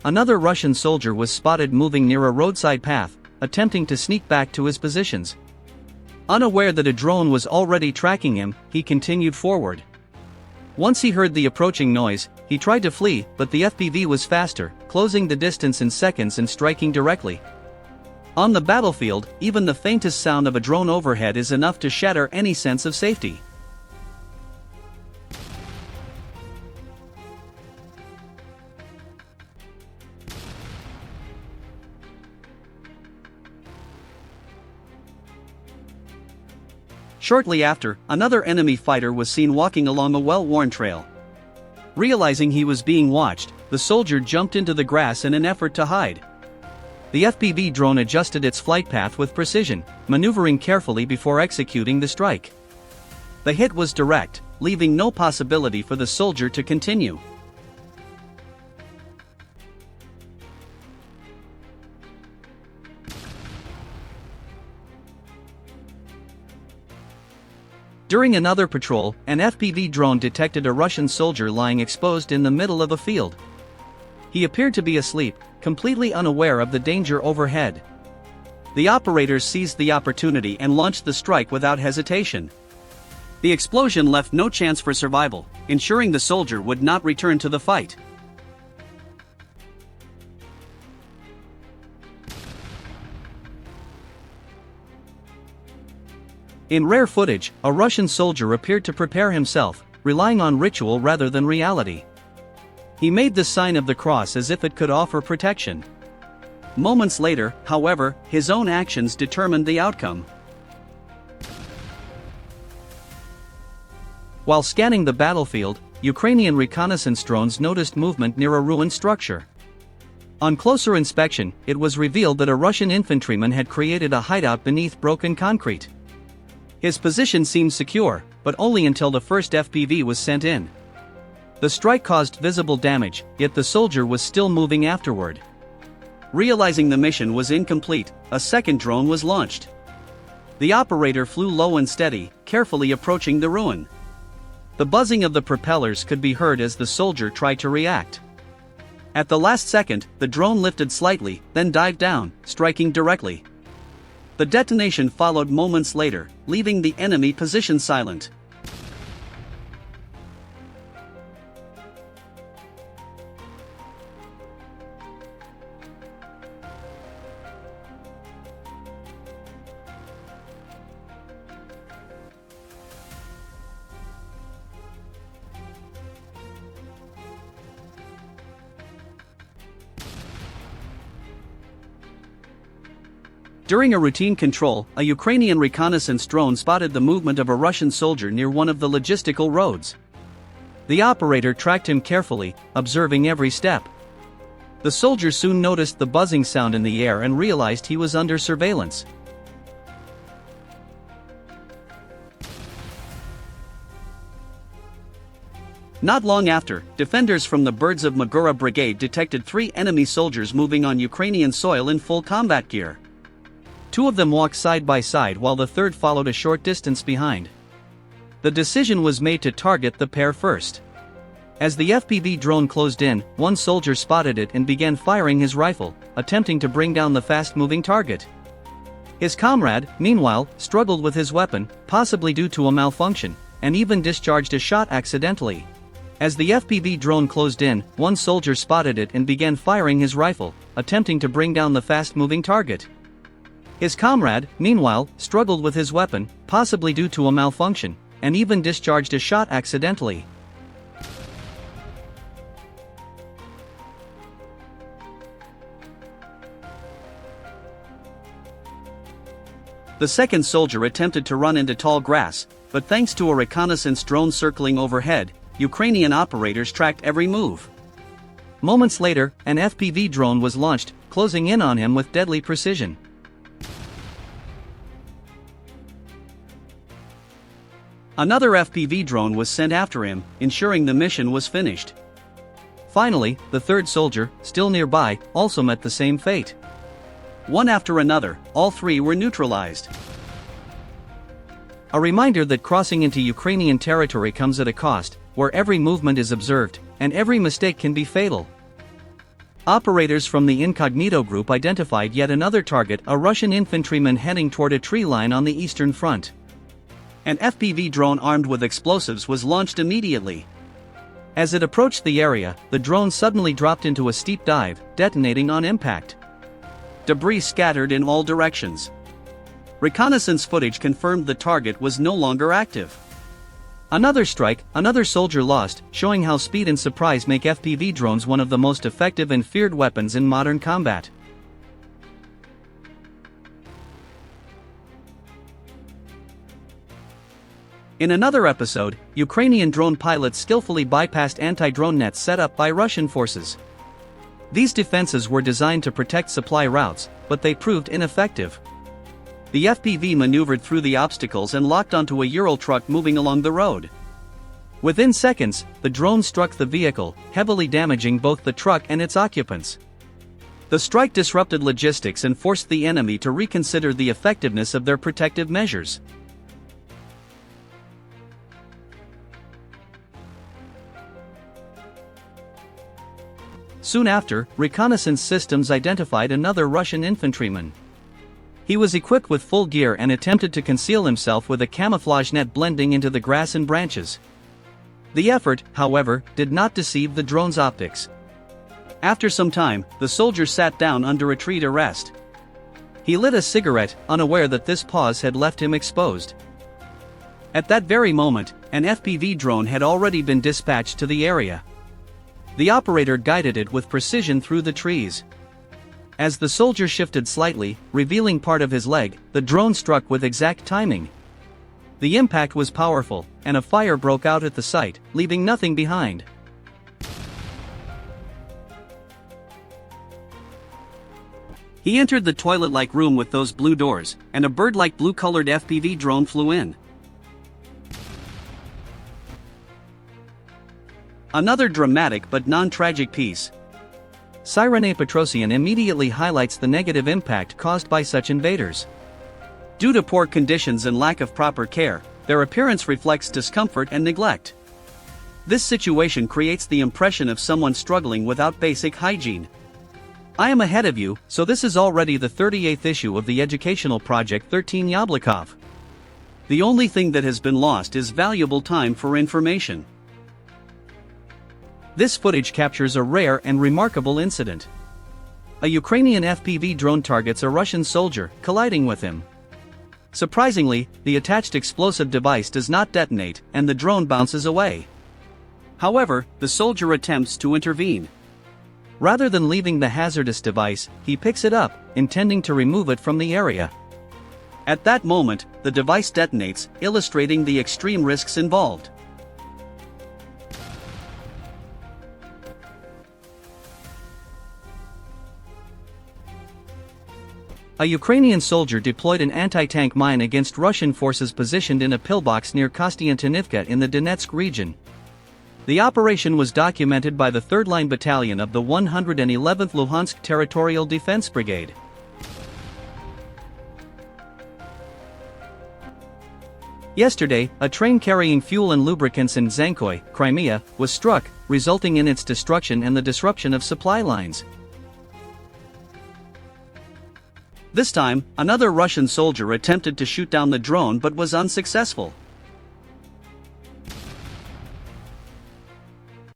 another Russian soldier was spotted moving near a roadside path, attempting to sneak back to his positions. Unaware that a drone was already tracking him, he continued forward. Once he heard the approaching noise, he tried to flee, but the FPV was faster, closing the distance in seconds and striking directly. On the battlefield, even the faintest sound of a drone overhead is enough to shatter any sense of safety. Shortly after, another enemy fighter was seen walking along a well-worn trail. Realizing he was being watched, the soldier jumped into the grass in an effort to hide. The FPV drone adjusted its flight path with precision, maneuvering carefully before executing the strike. The hit was direct, leaving no possibility for the soldier to continue. During another patrol, an FPV drone detected a Russian soldier lying exposed in the middle of a field. He appeared to be asleep, completely unaware of the danger overhead. The operators seized the opportunity and launched the strike without hesitation. The explosion left no chance for survival, ensuring the soldier would not return to the fight. In rare footage, a Russian soldier appeared to prepare himself, relying on ritual rather than reality. He made the sign of the cross as if it could offer protection. Moments later, however, his own actions determined the outcome. While scanning the battlefield, Ukrainian reconnaissance drones noticed movement near a ruined structure. On closer inspection, it was revealed that a Russian infantryman had created a hideout beneath broken concrete. His position seemed secure, but only until the first FPV was sent in. The strike caused visible damage, yet the soldier was still moving afterward. Realizing the mission was incomplete, a second drone was launched. The operator flew low and steady, carefully approaching the ruin. The buzzing of the propellers could be heard as the soldier tried to react. At the last second, the drone lifted slightly, then dived down, striking directly. The detonation followed moments later, leaving the enemy position silent. During a routine control, a Ukrainian reconnaissance drone spotted the movement of a Russian soldier near one of the logistical roads. The operator tracked him carefully, observing every step. The soldier soon noticed the buzzing sound in the air and realized he was under surveillance. Not long after, defenders from the Birds of Magura brigade detected 3 enemy soldiers moving on Ukrainian soil in full combat gear. 2 of them walked side by side while the third followed a short distance behind. The decision was made to target the pair first. As the FPV drone closed in, one soldier spotted it and began firing his rifle, attempting to bring down the fast-moving target. His comrade, meanwhile, struggled with his weapon, possibly due to a malfunction, and even discharged a shot accidentally. As the FPV drone closed in, one soldier spotted it and began firing his rifle, attempting to bring down the fast-moving target. His comrade, meanwhile, struggled with his weapon, possibly due to a malfunction, and even discharged a shot accidentally. The second soldier attempted to run into tall grass, but thanks to a reconnaissance drone circling overhead, Ukrainian operators tracked every move. Moments later, an FPV drone was launched, closing in on him with deadly precision. Another FPV drone was sent after him, ensuring the mission was finished. Finally, the third soldier, still nearby, also met the same fate. One after another, all 3 were neutralized. A reminder that crossing into Ukrainian territory comes at a cost, where every movement is observed, and every mistake can be fatal. Operators from the Incognito group identified yet another target, a Russian infantryman heading toward a tree line on the eastern front. An FPV drone armed with explosives was launched immediately. As it approached the area, the drone suddenly dropped into a steep dive, detonating on impact. Debris scattered in all directions. Reconnaissance footage confirmed the target was no longer active. Another strike, another soldier lost, showing how speed and surprise make FPV drones one of the most effective and feared weapons in modern combat. In another episode, Ukrainian drone pilots skillfully bypassed anti-drone nets set up by Russian forces. These defenses were designed to protect supply routes, but they proved ineffective. The FPV maneuvered through the obstacles and locked onto a Ural truck moving along the road. Within seconds, the drone struck the vehicle, heavily damaging both the truck and its occupants. The strike disrupted logistics and forced the enemy to reconsider the effectiveness of their protective measures. Soon after, reconnaissance systems identified another Russian infantryman. He was equipped with full gear and attempted to conceal himself with a camouflage net blending into the grass and branches. The effort, however, did not deceive the drone's optics. After some time, the soldier sat down under a tree to rest. He lit a cigarette, unaware that this pause had left him exposed. At that very moment, an FPV drone had already been dispatched to the area. The operator guided it with precision through the trees. As the soldier shifted slightly, revealing part of his leg, the drone struck with exact timing. The impact was powerful, and a fire broke out at the site, leaving nothing behind. He entered the toilet-like room with those blue doors, and a bird-like blue-colored FPV drone flew in. Another dramatic but non-tragic piece. Sirene Petrosian immediately highlights the negative impact caused by such invaders. Due to poor conditions and lack of proper care, their appearance reflects discomfort and neglect. This situation creates the impression of someone struggling without basic hygiene. I am ahead of you, so this is already the 38th issue of the educational project 13 Yablokov. The only thing that has been lost is valuable time for information. This footage captures a rare and remarkable incident. A Ukrainian FPV drone targets a Russian soldier, colliding with him. Surprisingly, the attached explosive device does not detonate, and the drone bounces away. However, the soldier attempts to intervene. Rather than leaving the hazardous device, he picks it up, intending to remove it from the area. At that moment, the device detonates, illustrating the extreme risks involved. A Ukrainian soldier deployed an anti-tank mine against Russian forces positioned in a pillbox near Kostiantynivka in the Donetsk region. The operation was documented by the 3rd Line Battalion of the 111th Luhansk Territorial Defense Brigade. Yesterday, a train carrying fuel and lubricants in Zankoy, Crimea, was struck, resulting in its destruction and the disruption of supply lines. This time, another Russian soldier attempted to shoot down the drone but was unsuccessful.